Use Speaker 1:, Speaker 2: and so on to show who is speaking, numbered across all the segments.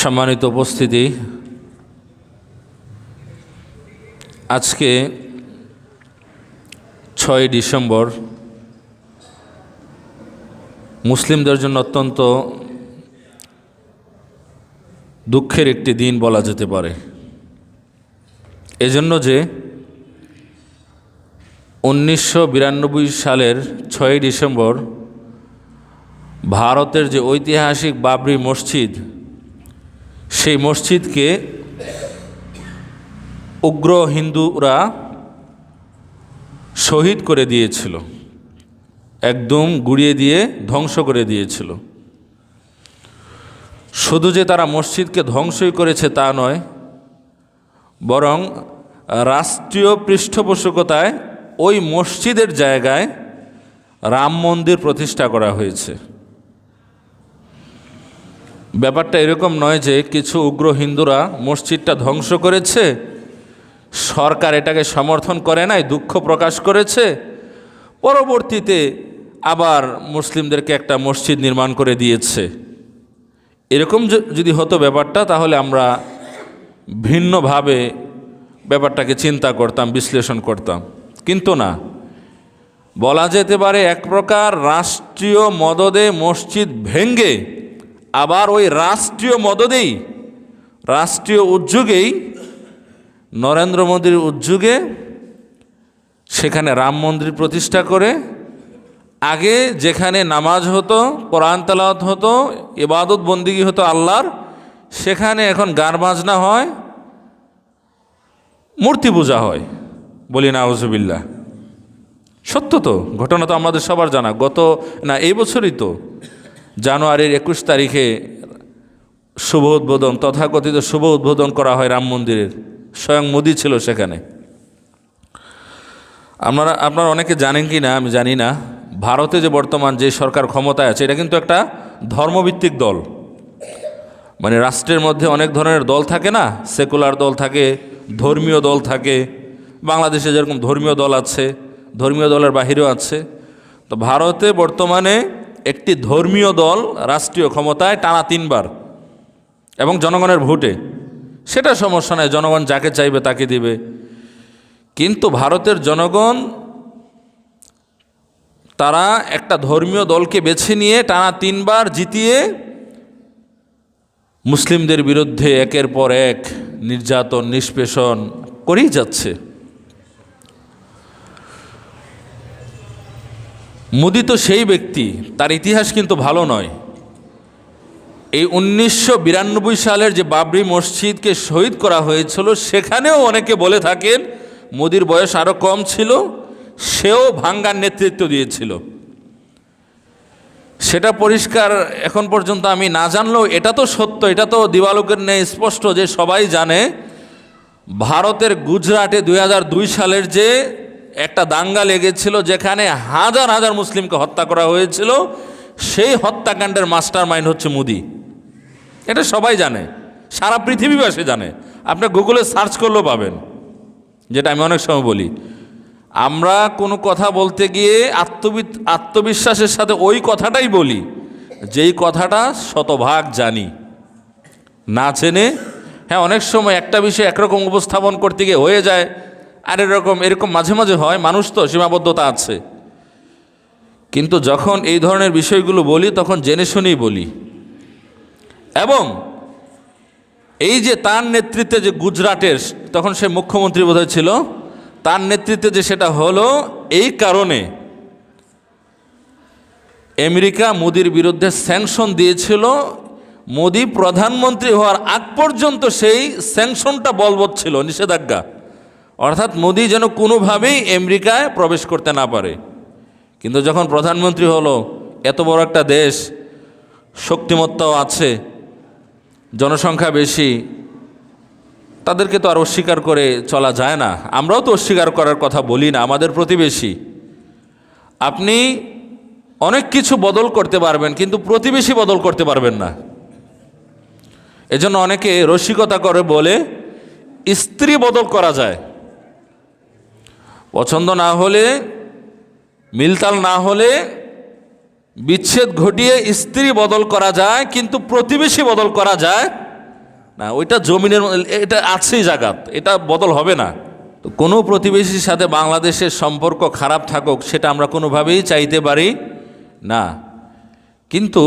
Speaker 1: সম্মানিত উপস্থিতি, আজকে 6 ডিসেম্বর মুসলিমদের জন্য অত্যন্ত দুঃখের একটি দিন বলা যেতে পারে। এজন্য যে 1992 সালের 6 ডিসেম্বর ভারতের যে ঐতিহাসিক বাবরি মসজিদ, সেই মসজিদকে উগ্র হিন্দুরা শহীদ করে দিয়েছিল, একদম গুড়িয়ে দিয়ে ধ্বংস করে দিয়েছিল। শুধু যে তারা মসজিদকে ধ্বংসই করেছে তা নয়, বরং রাষ্ট্রীয় পৃষ্ঠপোষকতায় ওই মসজিদের জায়গায় রাম মন্দির প্রতিষ্ঠা করা হয়েছে। ব্যাপারটা এরকম নয় যে কিছু উগ্র হিন্দুরা মসজিদটা ধ্বংস করেছে, সরকার এটাকে সমর্থন করে নাই, দুঃখ প্রকাশ করেছে, পরবর্তীতে আবার মুসলিমদেরকে একটা মসজিদ নির্মাণ করে দিয়েছে। এরকম যদি হতো ব্যাপারটা, তাহলে আমরা ভিন্নভাবে ব্যাপারটাকে চিন্তা করতাম, বিশ্লেষণ করতাম। কিন্তু না, বলা যেতে পারে এক প্রকার রাষ্ট্রীয় মদদে মসজিদ ভেঙ্গে আবার ওই রাষ্ট্রীয় মদদেই, রাষ্ট্রীয় উদ্যোগেই, নরেন্দ্র মোদীর উদ্যোগে সেখানে রাম মন্দির প্রতিষ্ঠা করে, আগে যেখানে নামাজ হতো, কোরআন তেলাওয়াত হতো, ইবাদত বন্দিগি হতো আল্লাহর, সেখানে এখন গান বাজনা হয়, মূর্তি পূজা হয়। বলি নাউজুবিল্লাহ। সত্য তো, ঘটনা তো আমাদের সবার জানা। এই বছরই তো জানুয়ারির 21 তারিখে শুভ উদ্বোধন, তথাকথিত শুভ উদ্বোধন করা হয় রাম মন্দিরের। স্বয়ং মোদি ছিল সেখানে। আপনারা অনেকে জানেন কি না আমি জানি না, ভারতে যে বর্তমান যে সরকার ক্ষমতায় আছে, এটা কিন্তু একটা ধর্মভিত্তিক দল। মানে রাষ্ট্রের মধ্যে অনেক ধরনের দল থাকে না, সেকুলার দল থাকে, ধর্মীয় দল থাকে। বাংলাদেশে যেরকম ধর্মীয় দল আছে, ধর্মীয় দলের বাহিরেও আছে। তো ভারতে বর্তমানে একটি ধর্মীয় দল রাষ্ট্রীয় ক্ষমতায় টানা 3 বার, এবং জনগণের ভোটে। সেটা সমস্যা নয়, জনগণ যাকে চাইবে তাকে দিবে। কিন্তু ভারতের জনগণ তারা একটা ধর্মীয় দলকে বেছে নিয়ে টানা 3 বার জিতিয়ে মুসলিমদের বিরুদ্ধে একের পর এক নির্যাতন, নিষ্পেষণ করেই যাচ্ছে। মোদি তো সেই ব্যক্তি, তার ইতিহাস কিন্তু ভালো নয়। এই 1992 সালের যে বাবরি মসজিদকে শহীদ করা হয়েছিল, সেখানেও অনেকে বলে থাকেন মোদির বয়স আরও কম ছিল, সেও ভাঙ্গার নেতৃত্ব দিয়েছিল। সেটা পরিষ্কার এখন পর্যন্ত আমি না জানলেও এটা তো সত্য, এটা তো দিবালোকের ন্যায় স্পষ্ট যে সবাই জানে, ভারতের গুজরাটে 2002 সালের যে একটা দাঙ্গা লেগেছিল, যেখানে হাজার হাজার মুসলিমকে হত্যা করা হয়েছিল, সেই হত্যাকাণ্ডের মাস্টার মাইন্ড হচ্ছে মোদি। এটা সবাই জানে, সারা পৃথিবীবাসী জানে। আপনি গুগলে সার্চ করলেও পাবেন। যেটা আমি অনেক সময় বলি, আমরা কোনো কথা বলতে গিয়ে আত্মবিশ্বাসের সাথে ওই কথাটাই বলি যেই কথাটা শতভাগ জানি। না জেনে অনেক সময় একটা বিষয় একরকম উপস্থাপন করতে গিয়ে হয়ে যায় আর এরকম মাঝে মাঝে হয়। মানুষ তো, সীমাবদ্ধতা আছে। কিন্তু যখন এই ধরনের বিষয়গুলো বলি, তখন জেনে শুনেই বলি। এবং এই যে তার নেতৃত্বে যে গুজরাটের, তখন সে মুখ্যমন্ত্রী বোধহয় ছিল, তার নেতৃত্বে যে সেটা হলো, এই কারণে আমেরিকা মোদির বিরুদ্ধে স্যাংশন দিয়েছিল। মোদি প্রধানমন্ত্রী হওয়ার আগ পর্যন্ত সেই স্যাংশনটা বলবৎ ছিল, নিষেধাজ্ঞা। অর্থাৎ মোদি যেন কোনোভাবেই আমেরিকায় প্রবেশ করতে না পারে। কিন্তু যখন প্রধানমন্ত্রী হলো, এত বড় একটা দেশ, শক্তিমত্তাও আছে, জনসংখ্যা বেশি, তাদেরকে তো আর অস্বীকার করে চলা যায় না। আমরাও তো অস্বীকার করার কথা বলি না। আমাদের প্রতিবেশী, আপনি অনেক কিছু বদল করতে পারবেন, কিন্তু প্রতিবেশী বদল করতে পারবেন না। এজন্য অনেকে রসিকতা করে বলে স্ত্রী বদল করা যায়, পছন্দ না হলে, মিলতাল না হলে বিচ্ছেদ ঘটিয়ে স্ত্রী বদল করা যায়, কিন্তু প্রতিবেশী বদল করা যায় না, ওইটা জমিনের, এটা আছেই জাগাত, এটা বদল হবে না। তো কোনো প্রতিবেশীর সাথে বাংলাদেশের সম্পর্ক খারাপ থাকুক সেটা আমরা কোনোভাবেই চাইতে পারি না, কিন্তু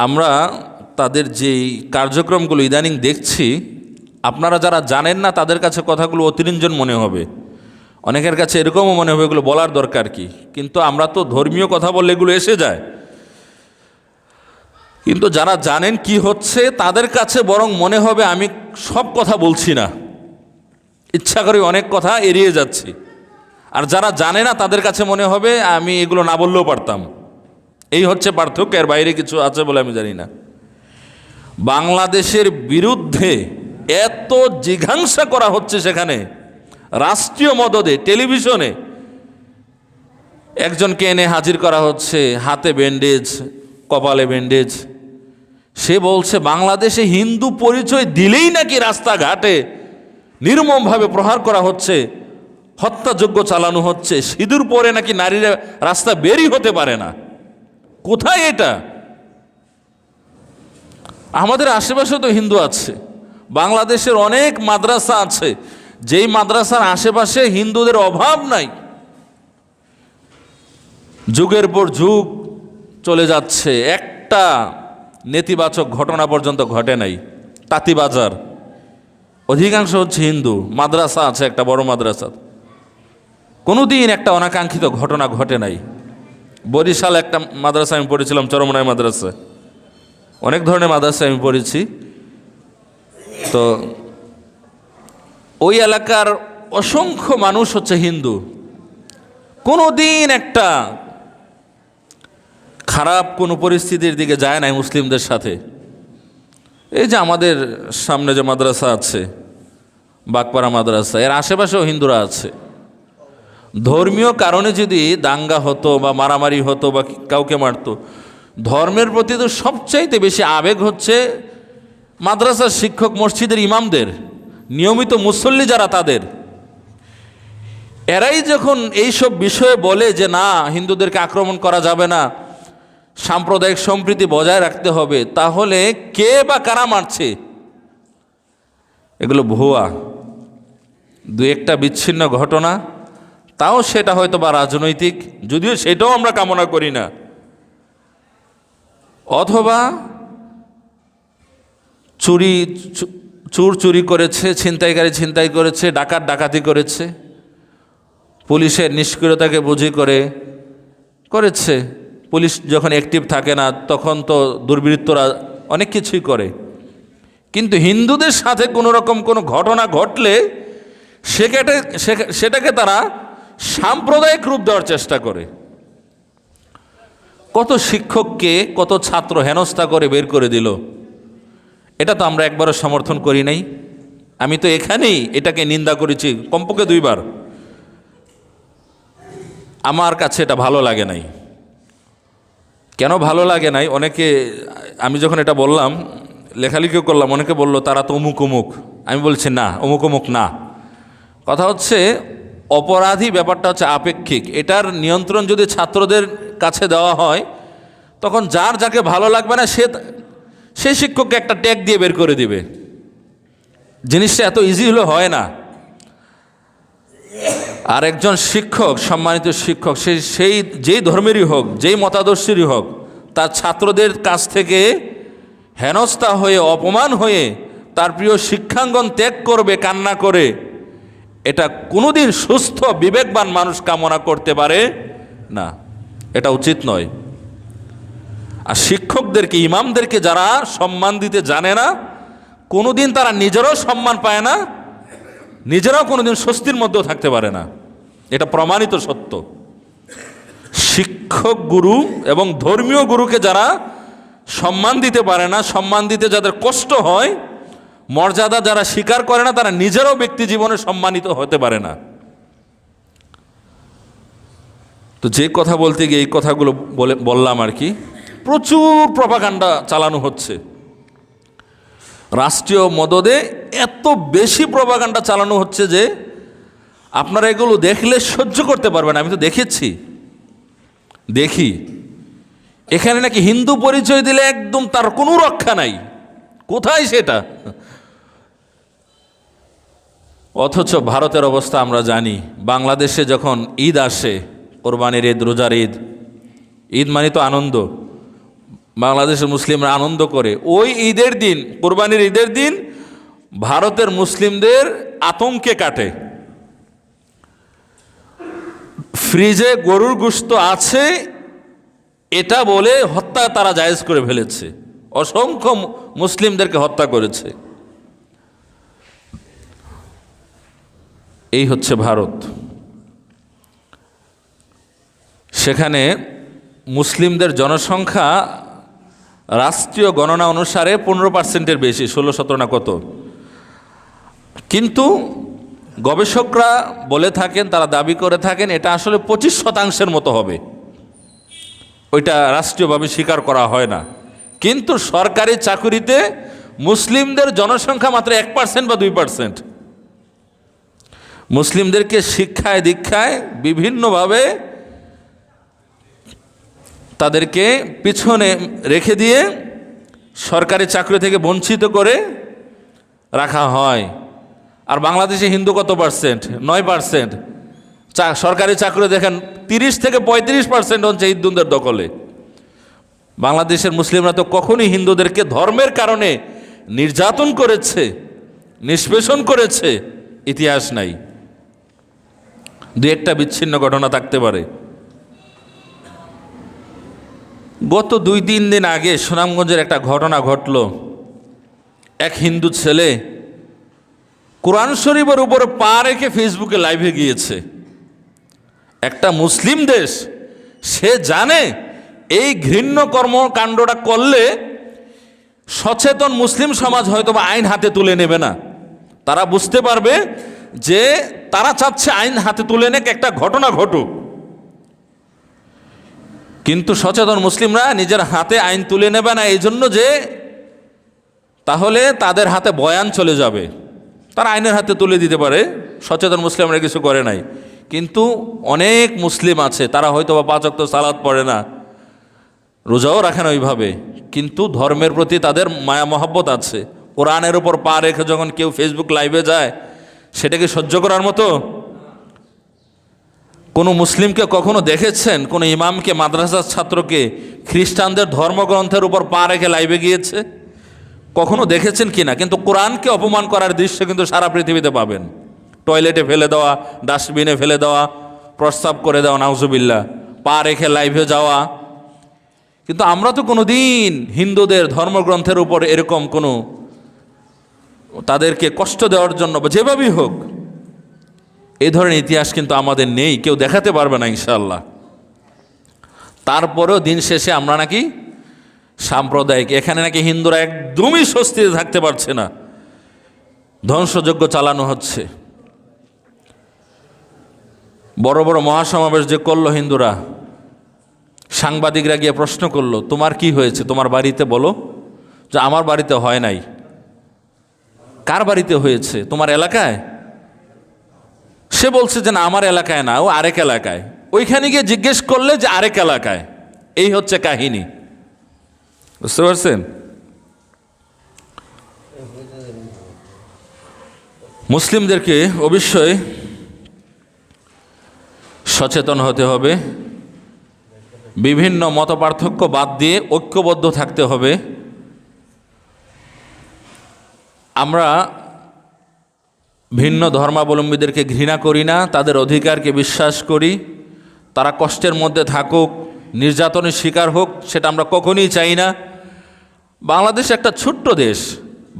Speaker 1: আমরা তাদের যেই কার্যক্রমগুলো ইদানিং দেখছি, আপনারা যারা জানেন না তাদের কাছে কথাগুলো অতিরঞ্জন মনে হবে, অনেকের কাছে এরকমও মনে হবে এগুলো বলার দরকার কি, কিন্তু আমরা তো ধর্মীয় কথা বললে এগুলো এসে যায়। কিন্তু যারা জানেন কি হচ্ছে তাদের কাছে বরং মনে হবে আমি সব কথা বলছি না, ইচ্ছা করে অনেক কথা এড়িয়ে যাচ্ছি। আর যারা জানে না তাদের কাছে মনে হবে আমি এগুলো না বললেও পারতাম। এই হচ্ছে পার্থক্য, এর বাইরে কিছু আছে বলে আমি জানি না। বাংলাদেশের বিরুদ্ধে এত জিঘাংসা করা হচ্ছে, সেখানে রাষ্ট্রীয় মদদে টেলিভিশনে একজনকে এনে হাজির করা হচ্ছে, হাতে ব্যান্ডেজ, কপালে ব্যান্ডেজ। সে বলছে বাংলাদেশে হিন্দু পরিচয় দিলেই নাকি রাস্তাঘাটে নির্মমভাবে প্রহার করা হচ্ছে, হত্যাযজ্ঞ চালানো হচ্ছে, সিঁদুর পরে নাকি নারীরা রাস্তা বেরই হতে পারে না। কোথায় এটা? আমাদের আশেপাশে তো হিন্দু আছে, বাংলাদেশের অনেক মাদ্রাসা আছে, যেই মাদ্রাসার আশেপাশে হিন্দুদের অভাব নাই। যুগের পর যুগ চলে যাচ্ছে, একটা নেতিবাচক ঘটনা পর্যন্ত ঘটে নাই। তাঁতিবাজার অধিকাংশ হচ্ছে হিন্দু, মাদ্রাসা আছে একটা বড় মাদ্রাসা, কোনোদিন একটা অনাকাঙ্ক্ষিত ঘটনা ঘটে নাই। বরিশাল একটা মাদ্রাসা আমি পড়েছিলাম, চরমনাই মাদ্রাসা, অনেক ধরনের মাদ্রাসা আমি পড়েছি। তো ওই এলাকার অসংখ্য মানুষ হচ্ছে হিন্দু, কোনোদিন একটা খারাপ কোনো পরিস্থিতির দিকে যায় নাই মুসলিমদের সাথে। এই যে আমাদের সামনে যে মাদ্রাসা আছে বাগপাড়া মাদ্রাসা, এর আশেপাশেও হিন্দুরা আছে। ধর্মীয় কারণে যদি দাঙ্গা হতো বা মারামারি হতো বা কাউকে মারতো, ধর্মের প্রতি তো সবচাইতে বেশি আবেগ হচ্ছে মাদ্রাসার শিক্ষক, মসজিদের ইমামদের, নিয়মিত মুসল্লি যারা তাদের। এরাই যখন এইসব বিষয়ে বলে যে না হিন্দুদেরকে আক্রমণ করা যাবে না, সাম্প্রদায়িক সম্প্রীতি বজায় রাখতে হবে, তাহলে কে বা কারা মারছে? এগুলো ভুয়া, দু একটা বিচ্ছিন্ন ঘটনা, তাও সেটা হয়তো বা রাজনৈতিক, যদিও সেটাও আমরা কামনা করি না। অথবা চোর চুরি করেছে, ছিনতাইকারী ছিনতাই করেছে, ডাকাত ডাকাতি করেছে, পুলিশের নিষ্ক্রিয়তাকে বুঝি করেছে। পুলিশ যখন অ্যাক্টিভ থাকে না তখন তো দুর্বৃত্তরা অনেক কিছুই করে। কিন্তু হিন্দুদের সাথে কোনো রকম কোনো ঘটনা ঘটলে সেটাকে তারা সাম্প্রদায়িক রূপ দেওয়ার চেষ্টা করে। কত শিক্ষককে কত ছাত্র হেনস্থা করে বের করে দিল, এটা তো আমরা একবারও সমর্থন করি নাই। আমি তো এখানেই এটাকে নিন্দা করেছি কমপক্ষে 2 বার। আমার কাছে এটা ভালো লাগে নাই। কেন ভালো লাগে নাই? অনেকে, আমি যখন এটা বললাম, লেখালেখিও করলাম, অনেকে বলল তারা তো অমুক অমুক। আমি বলছি না, অমুক অমুক না। কথা হচ্ছে অপরাধী ব্যাপারটা হচ্ছে আপেক্ষিক। এটার নিয়ন্ত্রণ যদি ছাত্রদের কাছে দেওয়া হয়, তখন যার যাকে ভালো লাগবে না সে শিক্ষককে একটা ট্যাগ দিয়ে বের করে দিবে। জিনিসটা এত ইজি হলে হয় না। আর একজন শিক্ষক, সম্মানিত শিক্ষক, সেই যেই ধর্মেরই হোক, যেই মতাদর্শেরই হোক, তার ছাত্রদের কাছ থেকে হেনস্থা হয়ে, অপমান হয়ে তার প্রিয় শিক্ষাঙ্গন ত্যাগ করবে কান্না করে, এটা কোনোদিন সুস্থ বিবেকবান মানুষ কামনা করতে পারে না। এটা উচিত নয়। আর শিক্ষকদেরকে, ইমামদেরকে যারা সম্মান দিতে জানে না, কোনোদিন তারা নিজেরাও সম্মান পায় না, নিজেরাও কোনোদিন স্বস্তির মধ্যেও থাকতে পারে না। এটা প্রমাণিত সত্য। শিক্ষক গুরু এবং ধর্মীয় গুরুকে যারা সম্মান দিতে পারে না, সম্মান দিতে যাদের কষ্ট হয়, মর্যাদা যারা স্বীকার করে না, তারা নিজেরাও ব্যক্তি জীবনে সম্মানিত হতে পারে না। তো যে কথা বলতে গিয়ে এই কথাগুলো বললাম আর কি। প্রচুর প্রপাগান্ডা চালানো হচ্ছে রাষ্ট্রীয় মদদে, এত বেশি প্রপাগান্ডা চালানো হচ্ছে যে আপনারা এগুলো দেখলে সহ্য করতে পারবেন। আমি তো দেখি এখানে নাকি হিন্দু পরিচয় দিলে একদম তার কোনো রক্ষা নাই, কোথায় সেটা? অথচ ভারতের অবস্থা আমরা জানি। বাংলাদেশে যখন ঈদ আসে, কোরবানির ঈদ, রোজার ঈদ, ঈদ মানে তো আনন্দ, বাংলাদেশের মুসলিমরা আনন্দ করে। ওই ঈদের দিন, কোরবানির ঈদের দিন, ভারতের মুসলিমদের আতঙ্কে কাটে। ফ্রিজে গরুর গোশত আছে এটা বলে হত্যা তারা জায়েজ করে ফেলেছে, অসংখ্য মুসলিমদেরকে হত্যা করেছে। এই হচ্ছে ভারত। সেখানে মুসলিমদের জনসংখ্যা রাষ্ট্রীয় গণনা অনুসারে 15%-এর বেশি, 16-17 না কত। কিন্তু গবেষকরা বলে থাকেন, তারা দাবি করে থাকেন এটা আসলে 25% মতো হবে। ওইটা রাষ্ট্রীয়ভাবে স্বীকার করা হয় না। কিন্তু সরকারি চাকুরিতে মুসলিমদের জনসংখ্যা মাত্র 1% বা 2%। মুসলিমদেরকে শিক্ষায় দীক্ষায় বিভিন্নভাবে তাদেরকে পিছনে রেখে দিয়ে সরকারি চাকরি থেকে বঞ্চিত করে রাখা হয়। আর বাংলাদেশে হিন্দু কত পার্সেন্ট? 9%। সরকারি চাকরি দেখেন 30 থেকে 35% হচ্ছে হিন্দুদের দখলে। বাংলাদেশের মুসলিমরা তো কখনই হিন্দুদেরকে ধর্মের কারণে নির্যাতন করেছে, নিষ্পেষণ করেছে ইতিহাস নাই। দু একটা বিচ্ছিন্ন ঘটনা থাকতে পারে। গত 2-3 দিন আগে সুনামগঞ্জের একটা ঘটনা ঘটল। এক হিন্দু ছেলে কোরআন শরীফের উপরে পা রেখে ফেসবুকে লাইভে গিয়েছে। একটা মুসলিম দেশ, সে জানে এই ঘৃণ্য কর্মকাণ্ডটা করলে সচেতন মুসলিম সমাজ হয়তো বা আইন হাতে তুলে নেবে না। তারা বুঝতে পারবে যে তারা চাচ্ছে আইন হাতে তুলে নেক, একটা ঘটনা ঘটুক। কিন্তু সচেতন মুসলিমরা নিজের হাতে আইন তুলে নেবে না, এই জন্য যে তাহলে তাদের হাতে বয়ান চলে যাবে, তারা আইনের হাতে তুলে দিতে পারে। সচেতন মুসলিমরা কিছু করে নাই। কিন্তু অনেক মুসলিম আছে, তারা হয়তো বা 5 ওয়াক্ত সালাত পড়ে না, রোজাও রাখে না ওইভাবে, কিন্তু ধর্মের প্রতি তাদের মায়া মহব্বত আছে। কোরআনের উপর পা রেখে যখন কেউ ফেসবুক লাইভে যায়, সেটাকে সহ্য করার মতো? কোনো মুসলিমকে কখনো দেখেছেন কোনো ইমামকে, মাদ্রাসার ছাত্রকে খ্রিস্টানদের ধর্মগ্রন্থের উপর পা রেখে লাইভে গিয়েছে? কখনো দেখেছেন কি না? কিন্তু কোরআনকে অপমান করার দৃশ্য কিন্তু সারা পৃথিবীতে পাবেন। টয়লেটে ফেলে দেওয়া, ডাস্টবিনে ফেলে দেওয়া, প্রস্রাব করে দেওয়া, নাউজুবিল্লাহ, পা রেখে লাইভে যাওয়া। কিন্তু আমরা তো কোনো দিন হিন্দুদের ধর্মগ্রন্থের উপর এরকম কোনো তাদেরকে কষ্ট দেওয়ার জন্য বা যেভাবেই হোক, এই ধরনের ইতিহাস কিন্তু আমাদের নেই, কেউ দেখাতে পারবে না ইনশাআল্লাহ। তারপরেও দিন শেষে আমরা নাকি সাম্প্রদায়িক, এখানে নাকি হিন্দুরা একদমই স্বস্তিতে থাকতে পারছে না, ধ্বংসযজ্ঞ চালানো হচ্ছে। বড় বড় মহাসমাবেশ যে করলো হিন্দুরা, সাংবাদিকরা গিয়ে প্রশ্ন করলো, তোমার কি হয়েছে, তোমার বাড়িতে বলো। যে আমার বাড়িতে হয় নাই। কার বাড়িতে হয়েছে? তোমার এলাকায়? সে বলছে যে না, আমার এলাকায় না, ও আরেক এলাকায়। ওইখানে গিয়ে জিজ্ঞেস করলে যে আরেক এলাকায়। এই হচ্ছে কাহিনী, বুঝতে পারছেন? মুসলিমদেরকে অবশ্যই সচেতন হতে হবে, বিভিন্ন মতপার্থক্য বাদ দিয়ে ঐক্যবদ্ধ থাকতে হবে। আমরা ভিন্ন ধর্মাবলম্বীদেরকে ঘৃণা করি না, তাদের অধিকারকে বিশ্বাস করি। তারা কষ্টের মধ্যে থাকুক, নির্যাতনের শিকার হোক, সেটা আমরা কখনোই চাই না। বাংলাদেশ একটা ছোট্ট দেশ।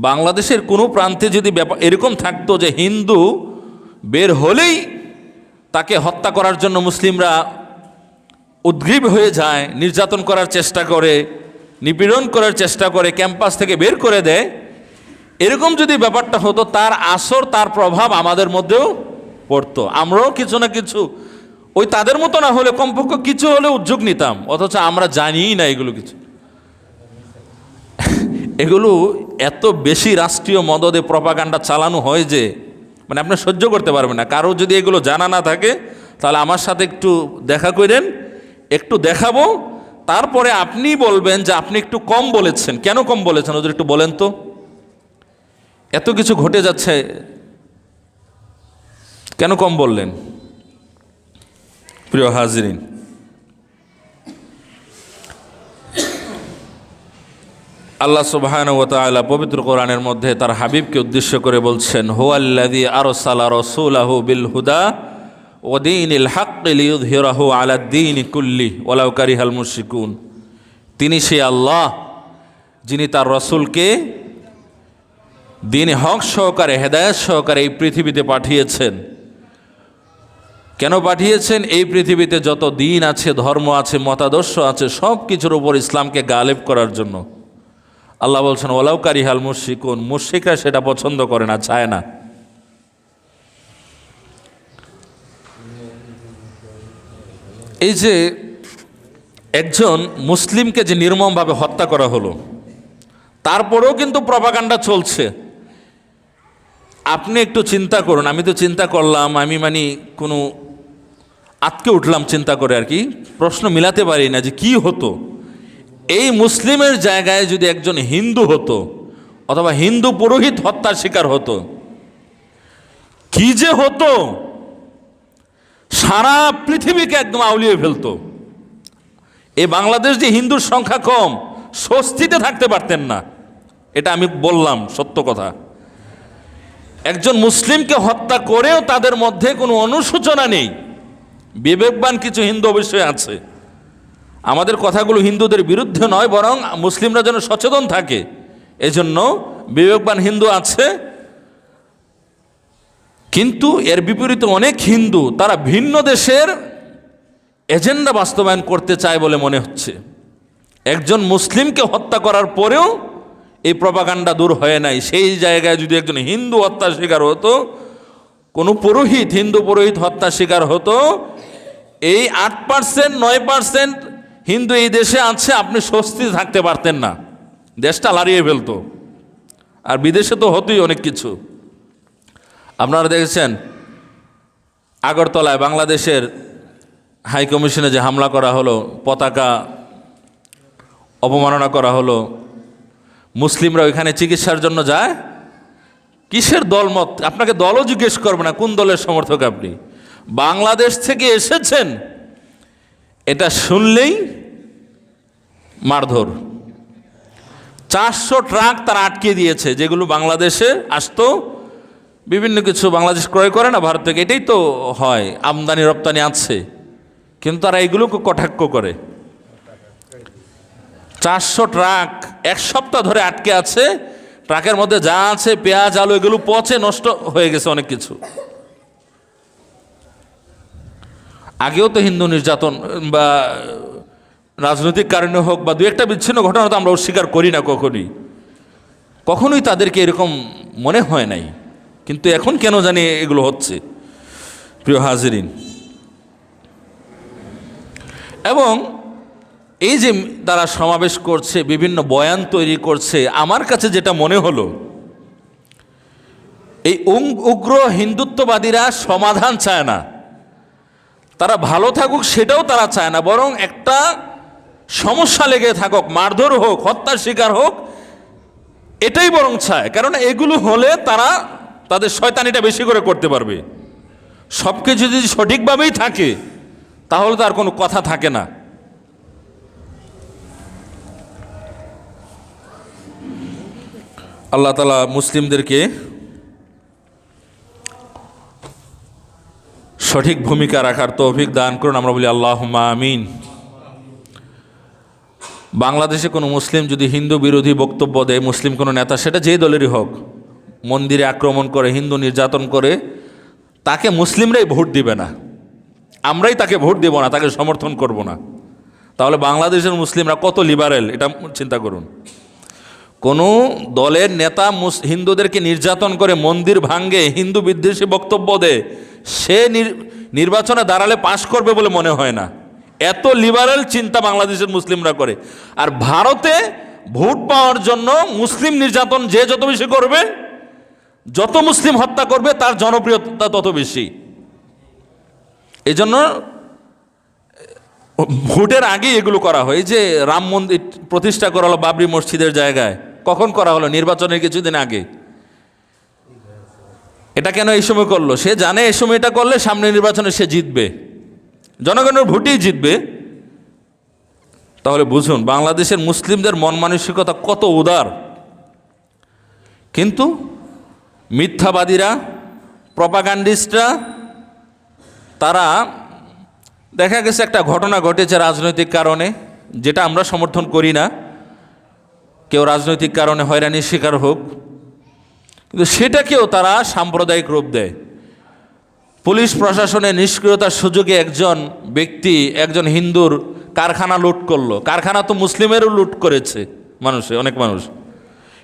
Speaker 1: বাংলাদেশের কোনো প্রান্তে যদি ব্যাপার এরকম থাকতো যে হিন্দু বের হলেই তাকে হত্যা করার জন্য মুসলিমরা উদ্গ্রীব হয়ে যায়, নির্যাতন করার চেষ্টা করে, নিপীড়ন করার চেষ্টা করে, ক্যাম্পাস থেকে বের করে দেয়, এরকম যদি ব্যাপারটা হতো, তার আসর, তার প্রভাব আমাদের মধ্যেও পড়তো। আমরাও কিছু না কিছু ওই তাদের মতো না হলে কমপক্ষে কিছু হলে উদ্যোগ নিতাম। অথচ আমরা জানিই না এগুলো কিছু। এগুলো এত বেশি রাষ্ট্রীয় মদদে প্রপাগান্ডা চালানো হয় যে মানে আপনি সহ্য করতে পারবেন না। কারো যদি এগুলো জানা না থাকে তাহলে আমার সাথে একটু দেখা করেন, একটু দেখাবো, তারপরে আপনি বলবেন যে আপনি একটু কম বলেছেন। কেন কম বলেছেন ওদের একটু বলেন তো। এত কিছু ঘটে যাচ্ছে, কেন কম বললেন? প্রিয় হাজিরিন, আল্লাহ সুবহানাহু ওয়া তাআলা পবিত্র কোরআনের মধ্যে তার হাবিবকে উদ্দেশ্য করে বলছেন, হুয়াল্লাযী আরসালা রাসূলাহু বিল হুদা ওয়া দীনিল হাক্কি লিইয়ুযহিরাহু আলাদ দীনি কুল্লিহি ওয়ালাউ কারিহাল মুশরিকুন। তিনি সেই আল্লাহ যিনি তার রাসূলকে দ্বীন হক সহকারে, হেদায়েত সহকারে এই পৃথিবীতে পাঠিয়েছেন। কেন পাঠিয়েছেন? এই পৃথিবীতে যত দিন আছে, ধর্ম আছে, মতাদর্শ আছে, সব কিছুর উপর ইসলামকে গালেব করার জন্য। আল্লাহ বলছেন ওয়ালাউ কারিহাল মুশরিকুন, মুশরিকরা সেটা পছন্দ করে না, চায় না। এই যে একজন মুসলিমকে যে নির্মমভাবে হত্যা করা হলো, তারপরেও কিন্তু প্রপাগান্ডা চলছে। আপনি একটু চিন্তা করুন, আমি তো চিন্তা করলাম, আমি কোনো আটকে উঠলাম চিন্তা করে আর কি, প্রশ্ন মিলাতে পারি না যে কি হতো এই মুসলিমের জায়গায় যদি একজন হিন্দু হতো অথবা হিন্দু পুরোহিত হত্যার শিকার হতো, কি যে হতো! সারা পৃথিবীকে একদম আউলিয়ে ফেলতো। এই বাংলাদেশ যে হিন্দুর সংখ্যা কম, স্বস্তিতে থাকতে পারতেন না, এটা আমি বললাম সত্য কথা। একজন মুসলিমকে হত্যা করেও তাদের মধ্যে কোনো অনুশোচনা নেই। বিবেকবান কিছু হিন্দু অবশ্যই আছে, আমাদের কথাগুলো হিন্দুদের বিরুদ্ধে নয়, বরং মুসলিমরা যেন সচেতন থাকে এজন্য বিবেকবান হিন্দু আছে। কিন্তু এর বিপরীতে অনেক হিন্দু তারা ভিন্ন দেশের এজেন্ডা বাস্তবায়ন করতে চায় বলে মনে হচ্ছে। একজন মুসলিমকে হত্যা করার পরেও এই প্রপাগান্ডা দূর হয় নাই। সেই জায়গায় যদি একজন হিন্দু হত্যার শিকার হতো, কোনো পুরোহিত, হিন্দু পুরোহিত হত্যার শিকার হতো, এই 8%, 9% হিন্দু এই দেশে আছে, আপনি স্বস্তিতে থাকতে পারতেন না, দেশটা লাড়িয়ে ফেলতো। আর বিদেশে তো হতোই অনেক কিছু। আপনারা দেখেছেন আগরতলায় বাংলাদেশের হাই কমিশনে যে হামলা করা হলো, পতাকা অপমাননা করা হলো, মুসলিমরা ওইখানে চিকিৎসার জন্য যায়। কিসের দলমত? আপনাকে দলও জিজ্ঞেস করবে না কোন দলের সমর্থক আপনি, বাংলাদেশ থেকে এসেছেন এটা শুনলেই মারধর। 400 ট্রাক তারা আটকে দিয়েছে, যেগুলো বাংলাদেশে আসতো। বিভিন্ন কিছু বাংলাদেশ ক্রয় করে না ভারত থেকে, এটাই তো হয়, আমদানি রপ্তানি আছে, কিন্তু তারা এগুলোকে কটাক্ষ করে। 400 ট্রাক 1 সপ্তাহ ধরে আটকে আছে। ট্রাকের মধ্যে যা আছে, পেঁয়াজ, আলু, এগুলো পচে নষ্ট হয়ে গেছে অনেক কিছু। আগেও তো হিন্দু নির্যাতন বা রাজনৈতিক কারণে হোক বা দু একটা বিচ্ছিন্ন ঘটনা তো আমরা অস্বীকার করি না, কখনোই তাদেরকে এরকম মনে হয় নাই, কিন্তু এখন কেন জানি এগুলো হচ্ছে। প্রিয় হাজিরিন, এবং এই যে তারা সমাবেশ করছে, বিভিন্ন বয়ান তৈরি করছে, আমার কাছে যেটা মনে হলো, এই উগ্র হিন্দুত্ববাদীরা সমাধান চায় না, তারা ভালো থাকুক সেটাও তারা চায় না, বরং একটা সমস্যা লেগে থাকুক, মারধর হোক, হত্যার শিকার হোক, এটাই বরং চায়। কারণ এগুলো হলে তারা তাদের শয়তানিটা বেশি করে করতে পারবে। সব কিছু যদি সঠিকভাবেই থাকে তাহলে তার কোনো কথা থাকে না। আল্লাহ তাআলা মুসলিমদেরকে সঠিক ভূমিকা রাখার তৌফিক দান করুন, আমরা বলি আল্লাহুম্মা আমিন। বাংলাদেশে কোনো মুসলিম যদি হিন্দু বিরোধী বক্তব্য দেয়, মুসলিম কোনো নেতা, সেটা যেই দলেরই হোক, মন্দিরে আক্রমণ করে, হিন্দু নির্যাতন করে, তাকে মুসলিমরাই ভোট দিবে না, আমরাই তাকে ভোট দেব না, তাকে সমর্থন করব না। তাহলে বাংলাদেশের মুসলিমরা কত লিবারেল, এটা চিন্তা করুন। কোনো দলের নেতা হিন্দুদেরকে নির্যাতন করে, মন্দির ভাঙ্গে, হিন্দু বিদ্বেষী বক্তব্য দেয়, সে নির্বাচনে দাঁড়ালে পাশ করবে বলে মনে হয় না। এত লিবারেল চিন্তা বাংলাদেশের মুসলিমরা করে। আর ভারতে ভোট পাওয়ার জন্য মুসলিম নির্যাতন যে যত বেশি করবে, যত মুসলিম হত্যা করবে, তার জনপ্রিয়তা তত বেশি। এই জন্য ভোটের আগে এগুলো করা হয়। এই যে রাম মন্দির প্রতিষ্ঠা করা হলো বাবরি মসজিদের জায়গায়, কখন করা হলো? নির্বাচনের কিছুদিন আগে। এটা কেন এই সময় করলো? সে জানে এই সময় এটা করলে সামনে নির্বাচনে সে জিতবে, জনগণের ভোটেই জিতবে। তাহলে বুঝুন বাংলাদেশের মুসলিমদের মন মানসিকতা কত উদার। কিন্তু মিথ্যাবাদীরা, প্রপাগান্ডিস্টরা, তারা দেখা গেছে একটা ঘটনা ঘটেছে রাজনৈতিক কারণে, যেটা আমরা সমর্থন করি না, কেউ রাজনৈতিক কারণে হয়রানির শিকার হোক, কিন্তু সেটাকেও তারা সাম্প্রদায়িক রূপ দেয়। পুলিশ প্রশাসনের নিষ্ক্রিয়তার সুযোগে একজন ব্যক্তি একজন হিন্দুর কারখানা লুট করলো। কারখানা তো মুসলিমেরও লুট করেছে অনেক মানুষ।